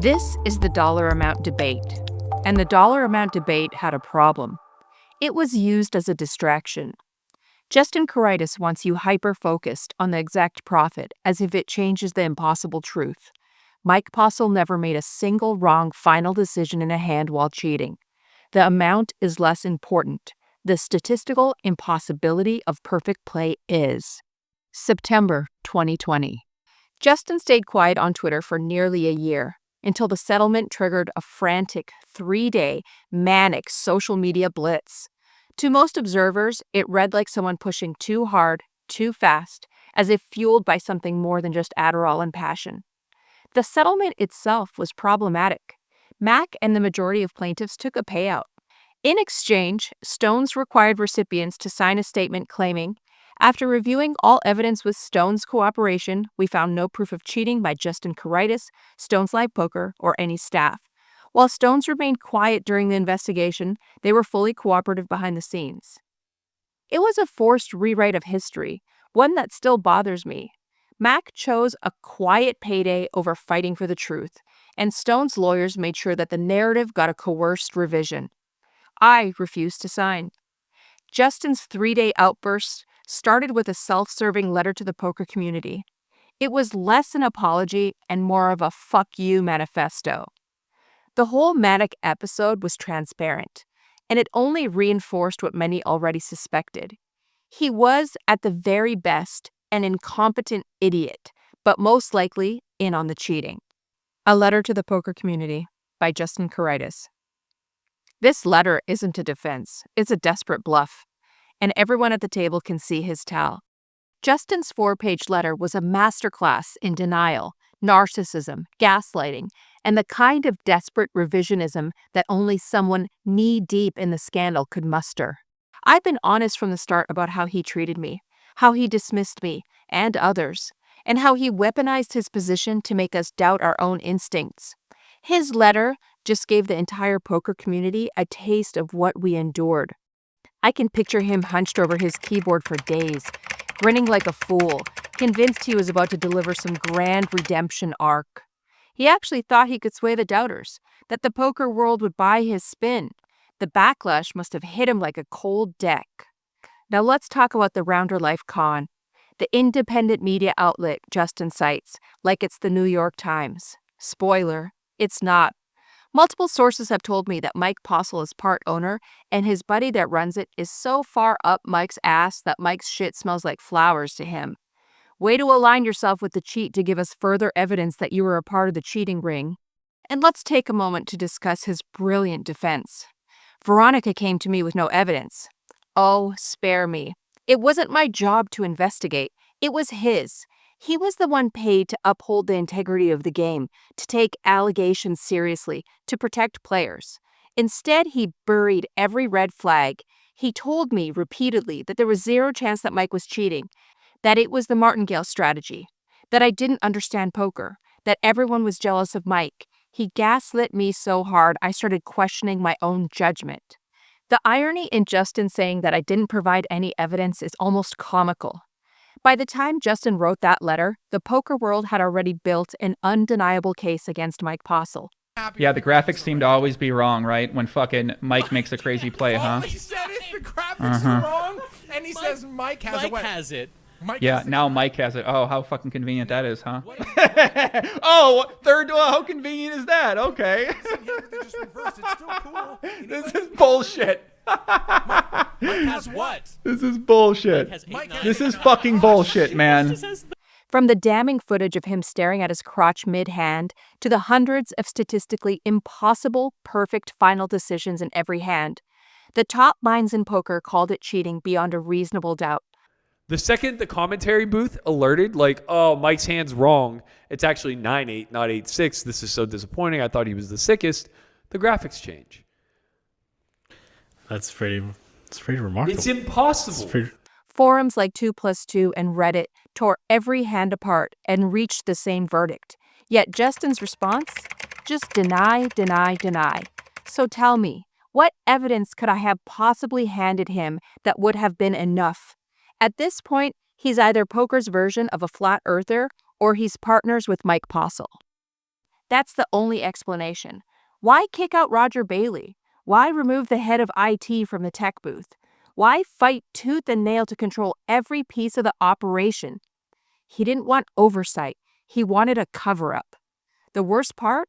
This is the dollar amount debate. And the dollar amount debate had a problem. It was used as a distraction. Justin Caritas wants you hyper-focused on the exact profit as if it changes the impossible truth. Mike Postle never made a single wrong final decision in a hand while cheating. The amount is less important. The statistical impossibility of perfect play is. September 2020. Justin stayed quiet on Twitter for nearly a year, until the settlement triggered a frantic 3-day Manic social media blitz. To most observers, it read like someone pushing too hard, too fast, as if fueled by something more than just Adderall and passion. The settlement itself was problematic. Mac and the majority of plaintiffs took a payout. In exchange, Stone's required recipients to sign a statement claiming, "After reviewing all evidence with Stone's cooperation, we found no proof of cheating by Justin Caritas, Stone's Live Poker, or any staff." While Stone's remained quiet during the investigation, they were fully cooperative behind the scenes. It was a forced rewrite of history, one that still bothers me. Mac chose a quiet payday over fighting for the truth, and Stone's lawyers made sure that the narrative got a coerced revision. I refused to sign. Justin's 3-day outburst started with a self-serving letter to the poker community. It was less an apology and more of a fuck you manifesto. The whole Manic episode was transparent, and it only reinforced what many already suspected. He was, at the very best, an incompetent idiot, but most likely in on the cheating. A letter to the poker community by Justin Caritas. This letter isn't a defense, it's a desperate bluff, and everyone at the table can see his towel. Justin's 4-page letter was a masterclass in denial, narcissism, gaslighting, and the kind of desperate revisionism that only someone knee-deep in the scandal could muster. I've been honest from the start about how he treated me, how he dismissed me and others, and how he weaponized his position to make us doubt our own instincts. His letter just gave the entire poker community a taste of what we endured. I can picture him hunched over his keyboard for days, grinning like a fool, convinced he was about to deliver some grand redemption arc. He actually thought he could sway the doubters, that the poker world would buy his spin. The backlash must have hit him like a cold deck. Now let's talk about the Rounder Life con, the independent media outlet Justin cites, like it's the New York Times. Spoiler, it's not. Multiple sources have told me that Mike Postle is part owner, and his buddy that runs it is so far up Mike's ass that Mike's shit smells like flowers to him. Way to align yourself with the cheat to give us further evidence that you were a part of the cheating ring. And let's take a moment to discuss his brilliant defense. Veronica came to me with no evidence. Oh, spare me. It wasn't my job to investigate. It was his. He was the one paid to uphold the integrity of the game, to take allegations seriously, to protect players. Instead, he buried every red flag. He told me repeatedly that there was zero chance that Mike was cheating, that it was the martingale strategy, that I didn't understand poker, that everyone was jealous of Mike. He gaslit me so hard I started questioning my own judgment. The irony in Justin saying that I didn't provide any evidence is almost comical. By the time Justin wrote that letter, the poker world had already built an undeniable case against Mike Postle. Yeah, the graphics seem to always be wrong, right? When fucking Mike makes a crazy play, huh? All he said is the graphics are wrong, and he says Mike has Mike has it. Yeah, now Mike has it. Oh, how fucking convenient that is, huh? Oh, how convenient is that? Okay. They just reversed. It's still cool. This is bullshit. Mike has what? This is bullshit. This is fucking bullshit, man. From the damning footage of him staring at his crotch mid-hand to the hundreds of statistically impossible, perfect final decisions in every hand, the top minds in poker called it cheating beyond a reasonable doubt. The second the commentary booth alerted, like, oh, Mike's hand's wrong, it's actually 9-8, not 8-6. This is so disappointing. I thought he was the sickest. The graphics change. That's pretty remarkable. It's impossible. Forums like 2+2 and Reddit tore every hand apart and reached the same verdict. Yet Justin's response? Just deny, deny, deny. So tell me, what evidence could I have possibly handed him that would have been enough? At this point, he's either poker's version of a flat earther or he's partners with Mike Postle. That's the only explanation. Why kick out Roger Bailey? Why remove the head of IT from the tech booth? Why fight tooth and nail to control every piece of the operation? He didn't want oversight. He wanted a cover-up. The worst part?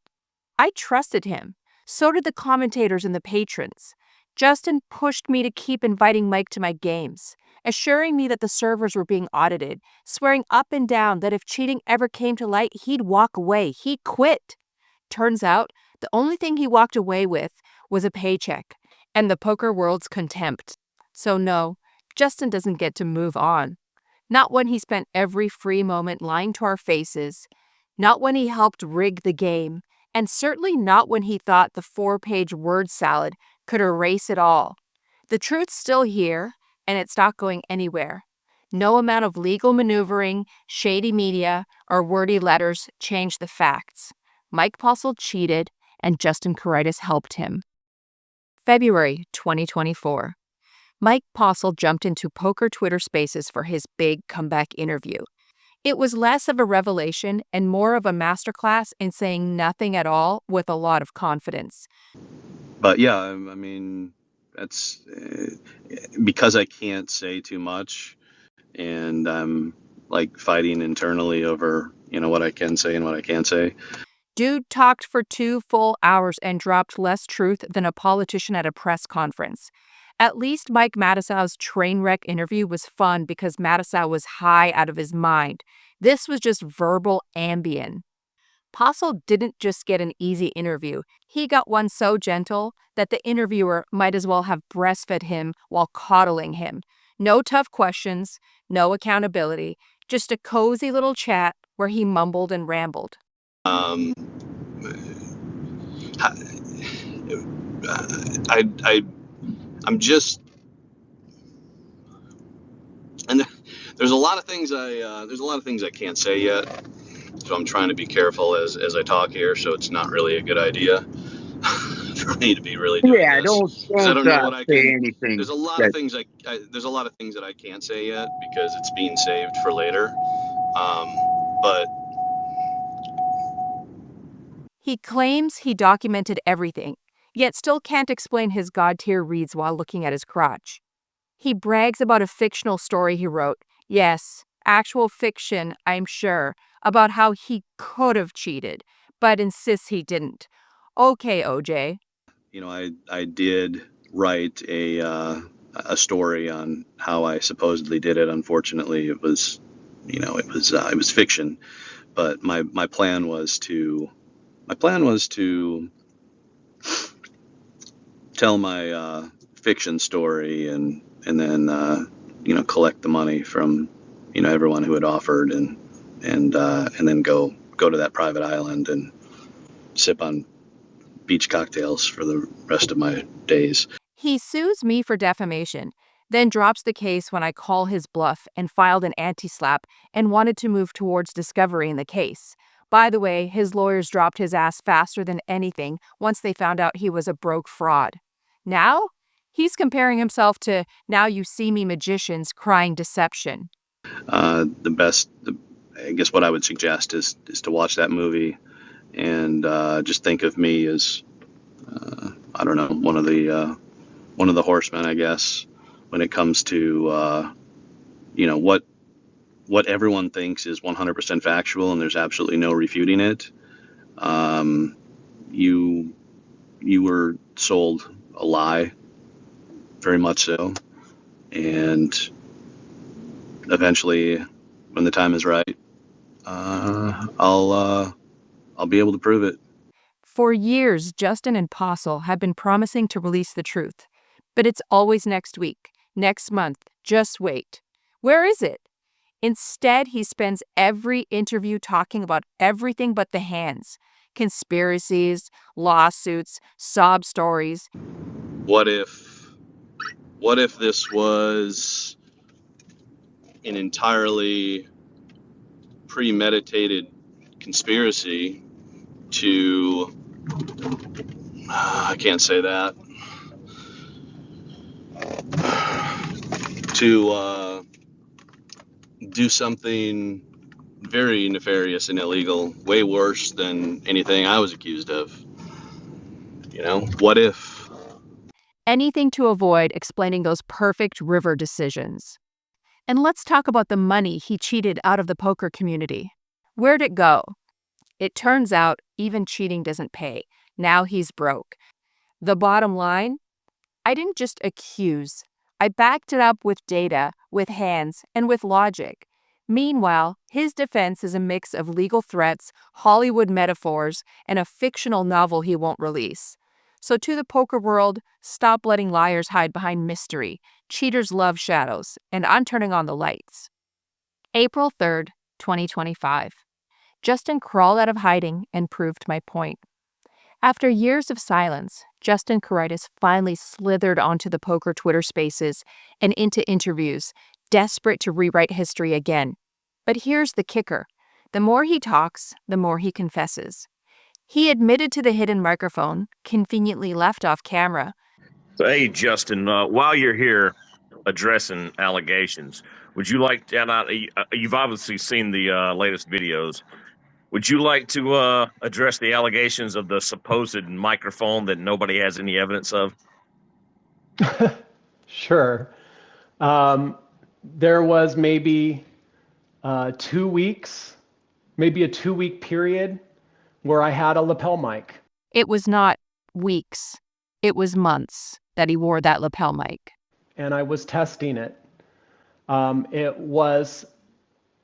I trusted him. So did the commentators and the patrons. Justin pushed me to keep inviting Mike to my games, assuring me that the servers were being audited, swearing up and down that if cheating ever came to light, he'd walk away. He'd quit. Turns out, the only thing he walked away with was a paycheck and the poker world's contempt. So no, Justin doesn't get to move on. Not when he spent every free moment lying to our faces, not when he helped rig the game, and certainly not when he thought the 4-page word salad could erase it all. The truth's still here, and it's not going anywhere. No amount of legal maneuvering, shady media, or wordy letters change the facts. Mike Postle cheated, and Justin Caritas helped him. February 2024. Mike Postle jumped into poker Twitter spaces for his big comeback interview. It was less of a revelation and more of a masterclass in saying nothing at all with a lot of confidence. But yeah, I mean, that's because I can't say too much, and I'm like fighting internally over, what I can say and what I can't say. Dude talked for 2 full hours and dropped less truth than a politician at a press conference. At least Mike Matisow's train wreck interview was fun because Matisow was high out of his mind. This was just verbal Ambien. Posel didn't just get an easy interview. He got one so gentle that the interviewer might as well have breastfed him while coddling him. No tough questions, no accountability, just a cozy little chat where he mumbled and rambled. I'm just, and there's a lot of things I can't say yet. So I'm trying to be careful as I talk here. So it's not really a good idea for me to be really doing this. Because I don't know what I say can. anything. There's a lot of things there's a lot of things that I can't say yet because it's being saved for later. But He claims he documented everything, yet still can't explain his god-tier reads while looking at his crotch. He brags about a fictional story he wrote. Yes, actual fiction, I'm sure, about how he could have cheated, but insists he didn't. Okay, OJ. I did write a story on how I supposedly did it. Unfortunately, it was fiction. But my plan was to tell my fiction story and then collect the money from everyone who had offered and then go to that private island and sip on beach cocktails for the rest of my days. He sues me for defamation, then drops the case when I call his bluff and filed an anti-slap and wanted to move towards discovery in the case. By the way, his lawyers dropped his ass faster than anything once they found out he was a broke fraud. Now, he's comparing himself to Now You See Me magicians crying deception. I guess what I would suggest is to watch that movie and just think of me as I don't know, one of the horsemen, I guess, when it comes to what everyone thinks is 100% factual and there's absolutely no refuting it. You were sold a lie, very much so, and eventually, when the time is right, I'll be able to prove it. For years, Justin and Posel have been promising to release the truth. But it's always next week, next month, just wait. Where is it? Instead, he spends every interview talking about everything but the hands. Conspiracies, lawsuits, sob stories. What if this was an entirely premeditated conspiracy to I can't say that, to do something very nefarious and illegal, way worse than anything I was accused of. What if? Anything to avoid explaining those perfect river decisions. And let's talk about the money he cheated out of the poker community. Where'd it go? It turns out even cheating doesn't pay. Now he's broke. The bottom line? I didn't just accuse. I backed it up with data, with hands, and with logic. Meanwhile, his defense is a mix of legal threats, Hollywood metaphors, and a fictional novel he won't release. So to the poker world, stop letting liars hide behind mystery. Cheaters love shadows, and I'm turning on the lights. April 3rd, 2025. Justin crawled out of hiding and proved my point. After years of silence, Justin Caritas finally slithered onto the poker Twitter spaces and into interviews, desperate to rewrite history again. But here's the kicker. The more he talks, the more he confesses. He admitted to the hidden microphone, conveniently left off camera. So, hey, Justin, while you're here addressing allegations, would you like to, you've obviously seen the latest videos. Would you like to address the allegations of the supposed microphone that nobody has any evidence of? Sure. There was maybe 2 weeks, maybe a 2-week period where I had a lapel mic. It was not weeks. It was months that he wore that lapel mic. And I was testing it. It was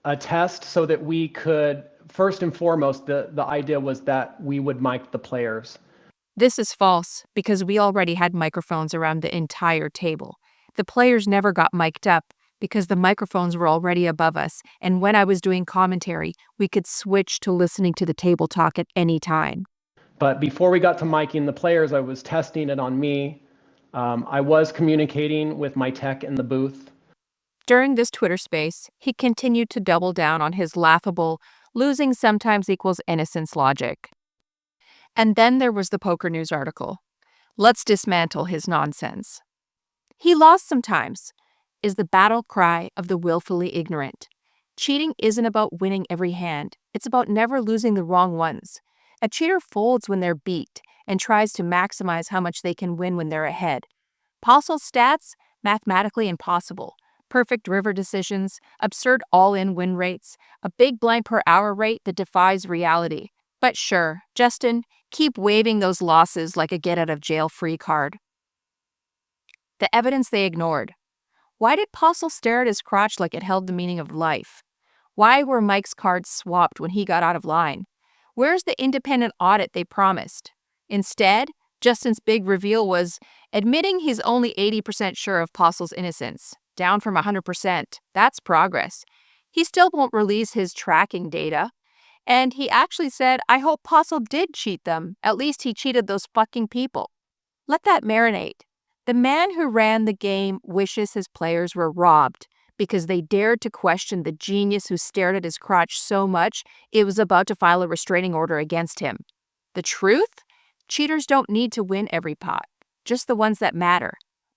a test so that we could, first and foremost, the idea was that we would mic the players. This is false because we already had microphones around the entire table. The players never got mic'd up because the microphones were already above us, and when I was doing commentary, we could switch to listening to the table talk at any time. But before we got to micing the players, I was testing it on me. I was communicating with my tech in the booth. During this Twitter space, he continued to double down on his laughable, losing sometimes equals innocence logic. And then there was the Poker News article. Let's dismantle his nonsense. He lost sometimes, is the battle cry of the willfully ignorant. Cheating isn't about winning every hand. It's about never losing the wrong ones. A cheater folds when they're beat and tries to maximize how much they can win when they're ahead. Posel's stats? Mathematically impossible. Perfect river decisions, absurd all-in win rates, a big blind per hour rate that defies reality. But sure, Justin, keep waving those losses like a get-out-of-jail-free card. The evidence they ignored. Why did Posel stare at his crotch like it held the meaning of life? Why were Mike's cards swapped when he got out of line? Where's the independent audit they promised? Instead, Justin's big reveal was admitting he's only 80% sure of Posel's innocence, down from 100%. That's progress. He still won't release his tracking data. And he actually said, I hope Posel did cheat them. At least he cheated those fucking people. Let that marinate. The man who ran the game wishes his players were robbed because they dared to question the genius who stared at his crotch so much it was about to file a restraining order against him. The truth? Cheaters don't need to win every pot, just the ones that matter.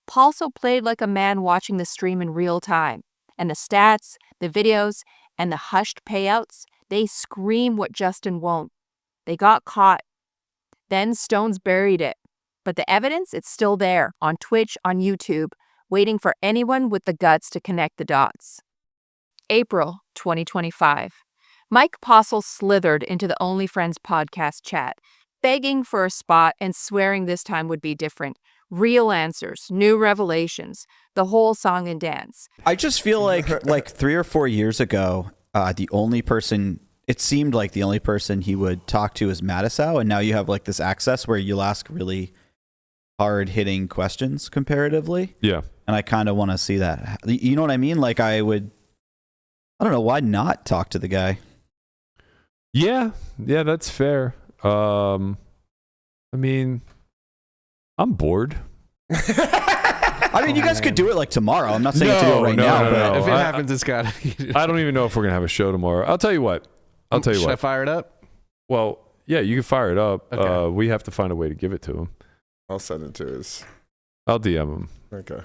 Posel played like a man watching the stream in real time, and the stats, the videos, and the hushed payouts, they scream what Justin won't. They got caught. Then Stones buried it. But the evidence, it's still there, on Twitch, on YouTube, waiting for anyone with the guts to connect the dots. April 2025. Mike Postle slithered into the OnlyFriends podcast chat, begging for a spot and swearing this time would be different. Real answers, new revelations, the whole song and dance. I just feel like 3 or 4 years ago, the only person, it seemed like the only person he would talk to is Matisow, and now you have like this access where you'll ask really hard-hitting questions comparatively. Yeah. And I kind of want to see that. You know what I mean? Like I don't know, why not talk to the guy? Yeah, that's fair. I mean, I'm bored. I mean, you guys could do it like tomorrow. I'm not saying to do it right now. But if it happens, it's got to. I don't even know if we're going to have a show tomorrow. I'll tell you what. Should I fire it up? Well, yeah, you can fire it up. Okay. We have to find a way to give it to him. I'll send it to his. I'll DM him. Okay.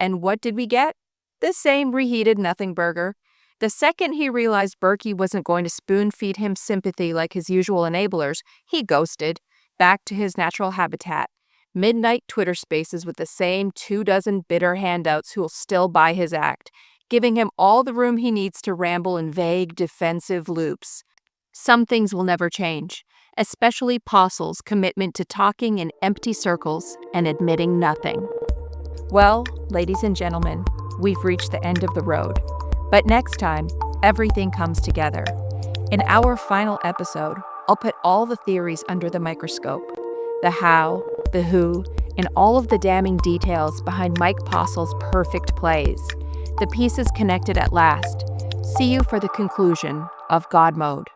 And what did we get? The same reheated nothing burger. The second he realized Berkey wasn't going to spoon-feed him sympathy like his usual enablers, he ghosted, back to his natural habitat. Midnight Twitter spaces with the same 24 bitter handouts who'll still buy his act, giving him all the room he needs to ramble in vague, defensive loops. Some things will never change, especially Posel's commitment to talking in empty circles and admitting nothing. Well, ladies and gentlemen, we've reached the end of the road. But next time, everything comes together. In our final episode, I'll put all the theories under the microscope. The how, the who, and all of the damning details behind Mike Postle's perfect plays. The pieces connected at last. See you for the conclusion of God Mode.